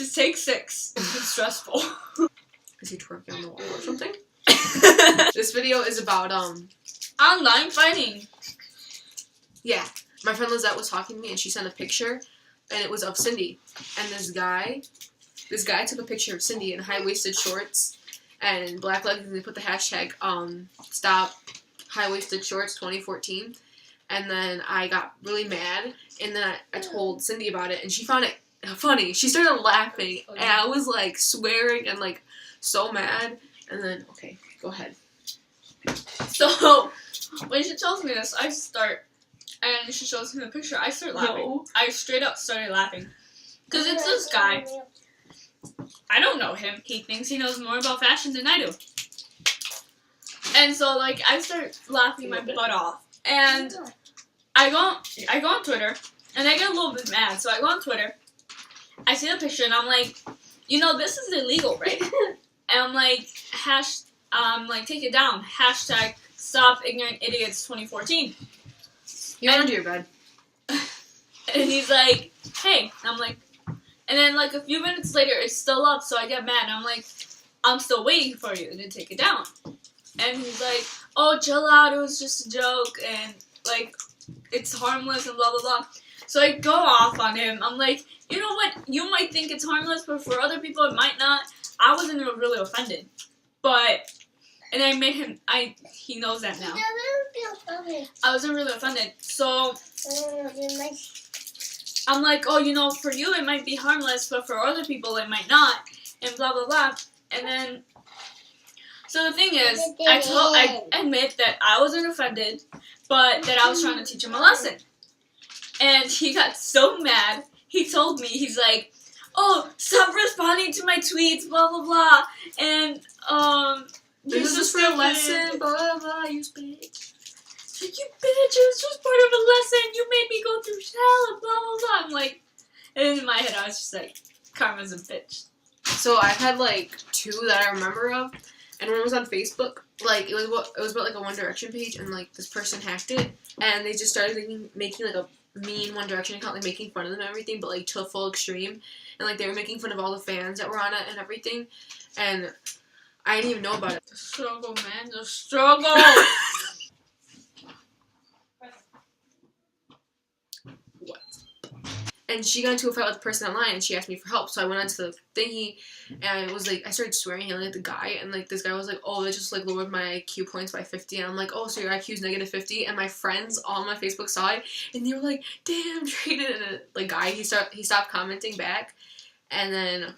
This is take 6. It's been stressful. Is he twerking on the wall or something? This video is about, online fighting. Yeah. My friend Lizette was talking to me, and she sent a picture, and it was of Cindy. And this guy took a picture of Cindy in high-waisted shorts and black leggings, and they put the hashtag, stop high-waisted shorts 2014. And then I got really mad, and then I told Cindy about it, and she found it funny. She started laughing, and I was, like, swearing and, like, so mad. And then, okay, go ahead. So, when she tells me this, and she shows me the picture, I start laughing. No. I straight up started laughing. Because it's this guy. I don't know him. He thinks he knows more about fashion than I do. And so, like, I start laughing my butt off. And I go on Twitter, and I get a little bit mad. So I go on Twitter, I see the picture, and I'm like, this is illegal, right? And I'm like, take it down. Hashtag stop ignorant idiots 2014. You're under your bed. And he's like, hey. I'm like, and then like a few minutes later, it's still up, so I get mad. And I'm like, I'm still waiting for you to take it down. And he's like, oh, chill out. It was just a joke. And like, it's harmless and blah, blah, blah. So I go off on him. I'm like, you know what? You might think it's harmless, but for other people, it might not. I wasn't really offended. And I made him, he knows that now. I wasn't really offended. So I'm like, oh, for you it might be harmless, but for other people it might not, and blah, blah, blah. And then, so the thing is, I admit that I wasn't offended, but that I was trying to teach him a lesson. And he got so mad, he told me, he's like, oh, stop responding to my tweets, blah, blah, blah, and, this is for a lesson, blah, blah, blah, you bitch. Like, you bitch, it was just part of a lesson, you made me go through hell, and blah, blah, blah. I'm like, and in my head, I was just like, Karma's a bitch. So I've had, like, 2 that I remember of, and one was on Facebook. Like, it was about, like, a One Direction page, and, like, this person hacked it, and they just started making like, a mean One Direction account, like, making fun of them and everything, but, like, to a full extreme, and, like, they were making fun of all the fans that were on it and everything, and I didn't even know about it. The struggle, man, the struggle! What? And she got into a fight with the person online, and she asked me for help, so I went onto the thingy, and I started swearing, yelling at the guy, and, like, this guy was like, oh, they just, like, lowered my IQ points by 50, and I'm like, oh, so your IQ's negative 50, and my friends on my Facebook saw it, and they were like, damn, traded, and the guy, he stopped commenting back, and then,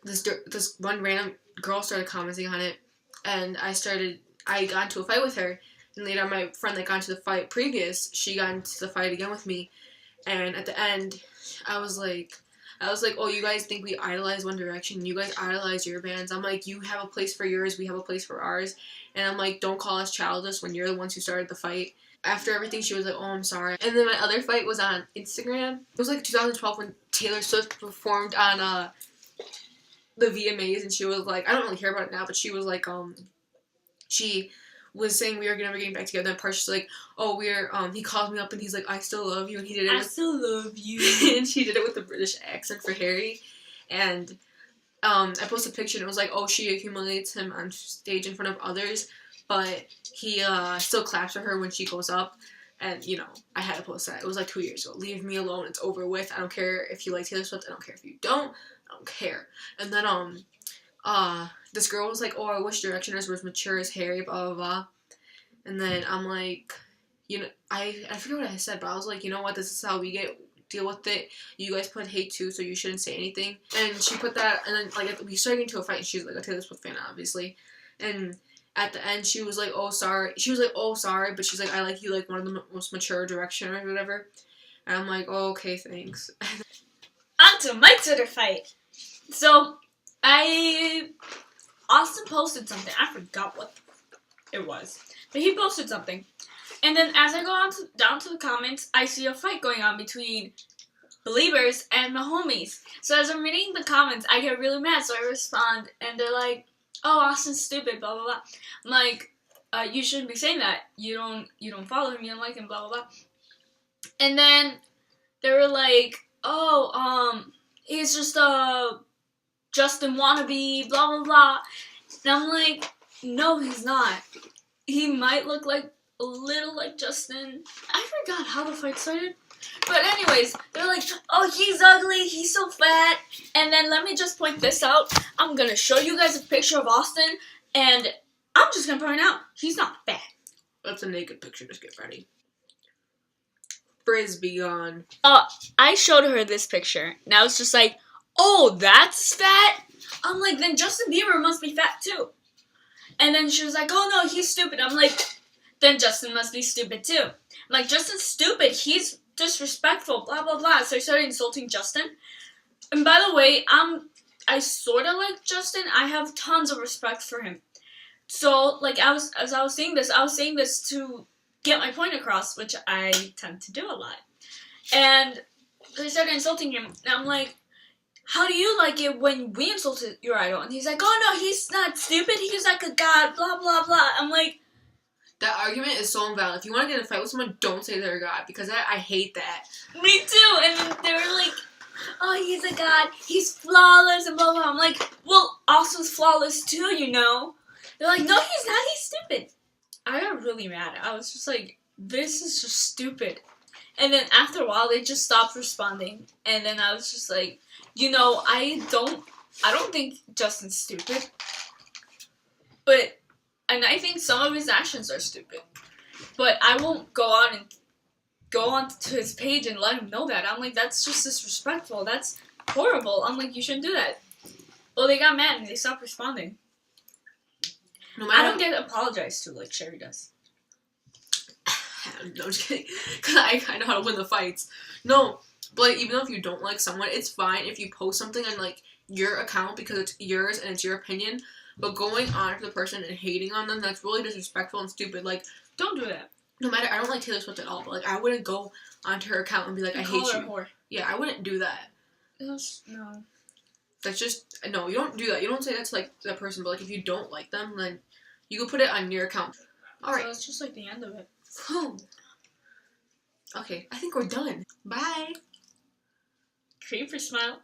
this one random girl started commenting on it, and I got into a fight with her, and later my friend that got into the fight previous, she got into the fight again with me, and at the end, I was like, oh, you guys think we idolize One Direction, you guys idolize your bands, I'm like, you have a place for yours, we have a place for ours, and I'm like, don't call us childish when you're the ones who started the fight. After everything, she was like, oh, I'm sorry. And then my other fight was on Instagram. It was like 2012 when Taylor Swift performed on, the VMAs, and she was like, I don't really care about it now, but she was like, she was saying we were never getting back together, and Parsh's like, oh, he called me up, and he's like, I still love you, and he did it I still love you. and she did it with a British accent for Harry, and, I posted a picture, and it was like, oh, she humiliates him on stage in front of others, but he, still claps for her when she goes up, and, I had to post that. It was like 2 years ago. Leave me alone, it's over with, I don't care if you like Taylor Swift, I don't care if you don't, I don't care. And then, this girl was like, oh, I wish Directioners were as mature as Harry, blah, blah, blah. And then I'm like, I forget what I said, but I was like, you know what, this is how we deal with it. You guys put hate too, so you shouldn't say anything. And she put that, and then, like, we started into a fight, and she was like a Taylor Swift fan, obviously. And at the end, she was like, oh, sorry. She was like, oh, sorry, but she's like, I like you like one of the most mature Directioners or whatever. And I'm like, oh, okay, thanks. On to my Twitter fight. So, Austin posted something. I forgot what it was. But he posted something. And then as I go down to the comments, I see a fight going on between Beliebers and my homies. So as I'm reading the comments, I get really mad. So I respond, and they're like, oh, Austin's stupid, blah, blah, blah. I'm like, you shouldn't be saying that. You don't follow him, you don't like him, blah, blah, blah. And then they were like, oh, he's just a Justin wannabe, blah blah blah. And I'm like, no, he's not. He might look like a little like Justin. I forgot how the fight started. But anyways, they're like, oh, he's ugly, he's so fat. And then let me just point this out. I'm gonna show you guys a picture of Austin, and I'm just gonna point out, he's not fat. That's a naked picture, just get ready. Frisbee gone. I showed her this picture, and I was just like, oh, that's fat? I'm like, then Justin Bieber must be fat too. And then she was like, oh no, he's stupid. I'm like, then Justin must be stupid too. I'm like, Justin's stupid, he's disrespectful, blah blah blah. So I started insulting Justin. And by the way, I sort of like Justin. I have tons of respect for him. So like as I was saying this to get my point across, which I tend to do a lot. And I started insulting him, and I'm like, how do you like it when we insulted your idol? And he's like, oh no, he's not stupid, he's like a god, blah blah blah. I'm like, that argument is so invalid. If you want to get in a fight with someone, don't say they're a god, because I hate that. me too. And then they were like, oh, he's a god, he's flawless, and blah blah. I'm like, well, Austin's flawless too, you know. They're like, no, he's not, he's stupid. I got really mad. I was just like, this is just stupid. And then after a while, they just stopped responding. And then I was just like, you know, I don't think Justin's stupid. And I think some of his actions are stupid. But I won't go on to his page and let him know that. I'm like, that's just disrespectful. That's horrible. I'm like, you shouldn't do that. Well, they got mad and they stopped responding. I don't get apologized to like Sherry does. No, I'm just kidding. Because I know how to win the fights. No, but like, even though if you don't like someone, it's fine if you post something on like your account because it's yours and it's your opinion. But going on to the person and hating on them, that's really disrespectful and stupid. Like, don't do that. No matter, I don't like Taylor Swift at all, but like I wouldn't go onto her account and be like, I hate you. Whore. Yeah, I wouldn't do that. No. That's just, no, you don't do that. You don't say that to like that person, but like if you don't like them, then you can put it on your account. Alright. So that's just like the end of it. Okay, I think we're done. Bye. Creep or smile.